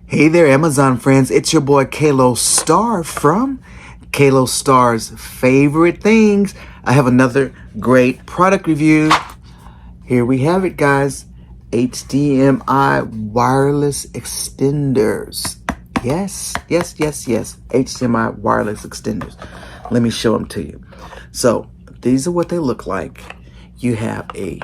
Hey there, Amazon friends. It's your boy Kalo Star from Kalo Star's Favorite Things. I have another great product review. Here we have it, guys. HDMI wireless extenders. Yes. HDMI wireless extenders. Let me show them to you. So these are what they look like. You have a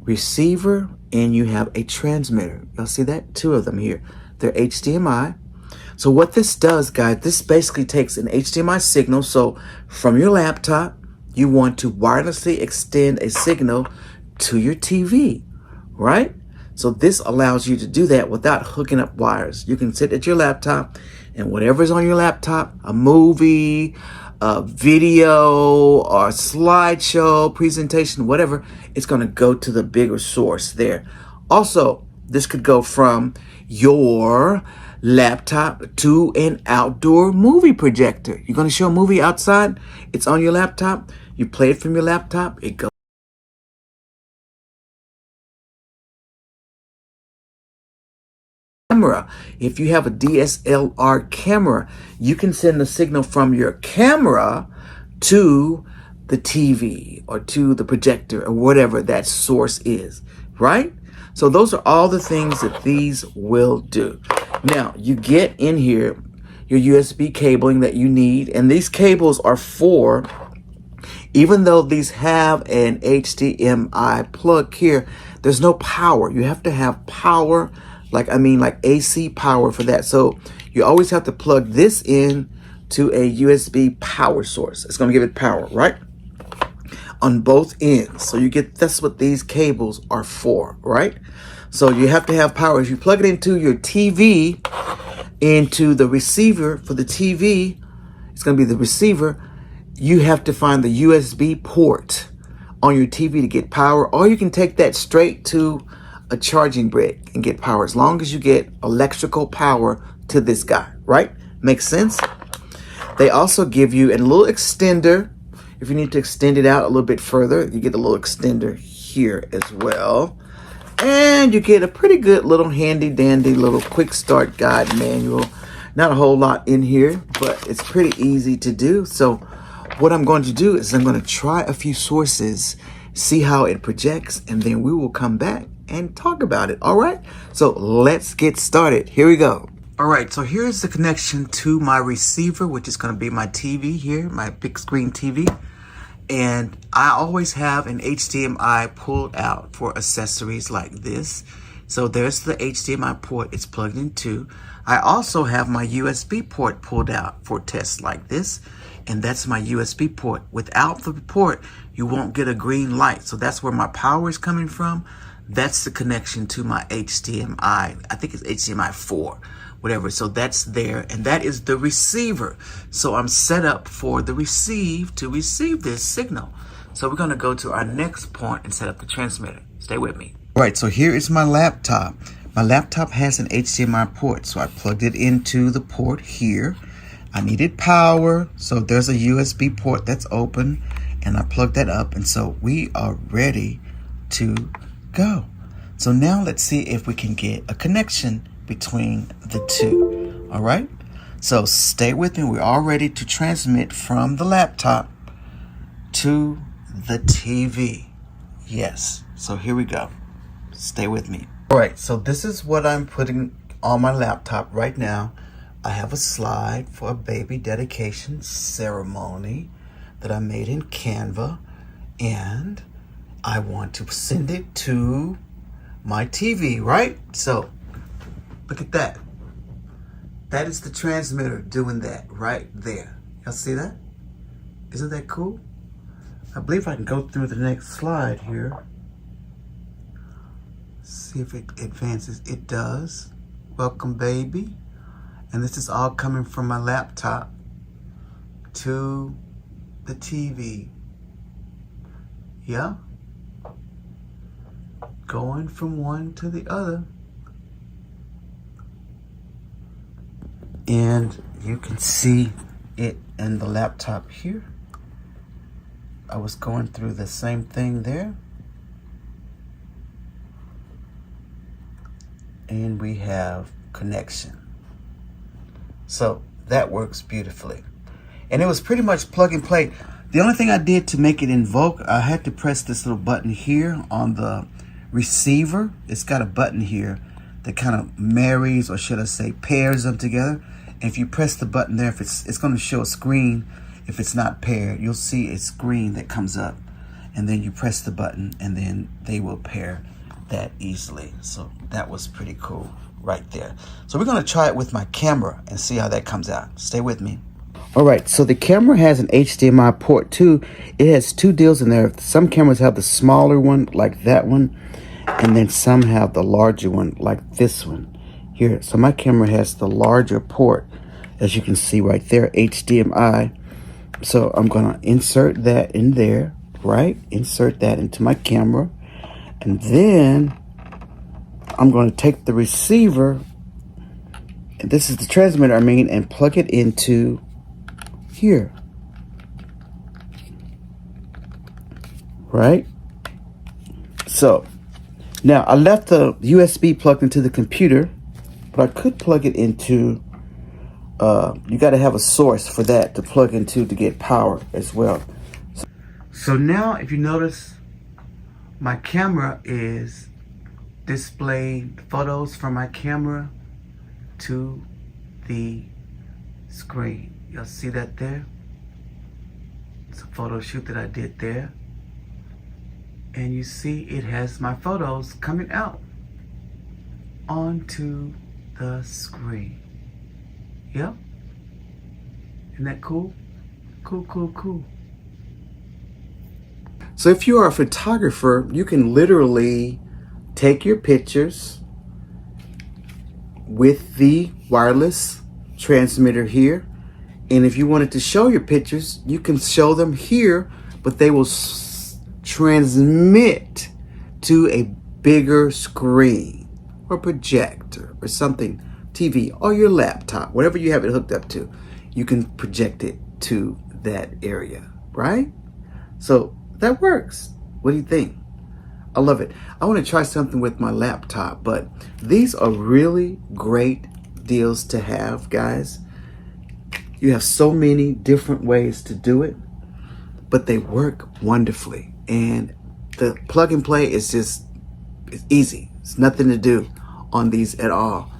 receiver and you have a transmitter. You'll see that? Two of them here. They're HDMI. So what this does, guys, this basically takes an HDMI signal. So from your laptop, you want to wirelessly extend a signal to your TV, right? So this allows you to do that without hooking up wires. You can sit at your laptop and whatever's on your laptop, a movie, a video, or a slideshow, presentation, whatever, it's going to go to the bigger source there. Also, this could go from your laptop to an outdoor movie projector. You're going to show a movie outside, it's on your laptop, you play it from your laptop, it goes. Camera. If you have a DSLR camera, you can send the signal from your camera to the TV or to the projector or whatever that source is, right? So those are all the things that these will do. Now, you get in here your USB cabling that you need, and these cables are for, even though these have an HDMI plug here, there's no power. You have to have power, like AC power for that. So you always have to plug this in to a USB power source. It's going to give it power, right? On both ends. So you get, that's what these cables are for, right? So you have to have power. If you plug it into your TV, into the receiver for the TV, it's going to be the receiver. You have to find the USB port on your TV to get power, or you can take that straight to a charging brick and get power, as long as you get electrical power to this guy, right? Makes sense? They also give you a little extender. If you need to extend it out a little bit further, you get a little extender here as well. And you get a pretty good little handy dandy little quick start guide manual. Not a whole lot in here, but it's pretty easy to do. So what I'm going to do is I'm going to try a few sources, see how it projects, and then we will come back and talk about it. All right, so let's get started. Here we go. All right, so here's the connection to my receiver, which is going to be my TV here, my big screen TV. And I always have an HDMI pulled out for accessories like this. So there's the HDMI port it's plugged into. I also have my USB port pulled out for tests like this. And that's my USB port. Without the port, you won't get a green light. So that's where my power is coming from. That's the connection to my HDMI. I think it's HDMI 4, whatever. So that's there, and that is the receiver. So I'm set up for the receive to receive this signal. So we're gonna go to our next point and set up the transmitter. Stay with me. All right, so here is my laptop. My laptop has an HDMI port, so I plugged it into the port here. I needed power, so there's a USB port that's open, and I plugged that up, and so we are ready to go. So now let's see if we can get a connection between the two. All right, so stay with me. We're all ready to transmit from the laptop to the TV. Yes, so here we go. Stay with me. All right, so this is what I'm putting on my laptop right now. I have a slide for a baby dedication ceremony that I made in Canva, and I want to send it to my TV, right? So look at that. That is the transmitter doing that right there. Y'all see that? Isn't that cool? I believe I can go through the next slide here. See if it advances. It does. Welcome, baby. And this is all coming from my laptop to the TV. Yeah. Going from one to the other. And you can see it in the laptop here. I was going through the same thing there. And we have connection. So that works beautifully. And it was pretty much plug and play. The only thing I did to make it invoke, I had to press this little button here on the receiver. It's got a button here that kind of marries, or should I say pairs them together. And if you press the button there, if it's going to show a screen. If it's not paired, you'll see a screen that comes up, and then you press the button and then they will pair that easily. So that was pretty cool right there. So we're going to try it with my camera and see how that comes out. Stay with me. All right, so the camera has an HDMI port too. It has two deals in there. Some cameras have the smaller one like that one, and then some have the larger one like this one here. So my camera has the larger port, as you can see right there, HDMI. So I'm going to insert that in there, right? Insert that into my camera. And then I'm going to take the receiver, and this is the transmitter, I mean, and plug it into here. Right? So now I left the USB plugged into the computer, but I could plug it into you got to have a source for that to plug into to get power as well. So now if you notice, my camera is displaying photos from my camera to the screen. Y'all see that there? It's a photo shoot that I did there. And you see it has my photos coming out onto the screen. Yep. Isn't that cool? Cool, cool, cool. So if you are a photographer, you can literally take your pictures with the wireless transmitter here. And if you wanted to show your pictures, you can show them here, but they will transmit to a bigger screen or projector or something. TV or your laptop, whatever you have it hooked up to, you can project it to that area, right? So that works. What do you think? I love it. I want to try something with my laptop, but these are really great deals to have, guys. You have so many different ways to do it, but they work wonderfully. And the plug and play is it's easy. It's nothing to do on these at all.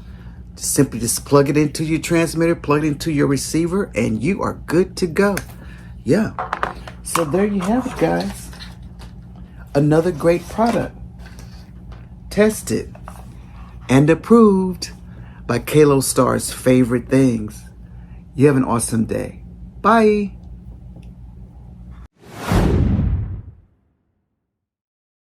Simply just plug it into your transmitter, plug it into your receiver, and you are good to go. Yeah. So there you have it, guys. Another great product. Tested and approved by Kalo Star's Favorite Things. You have an awesome day. Bye.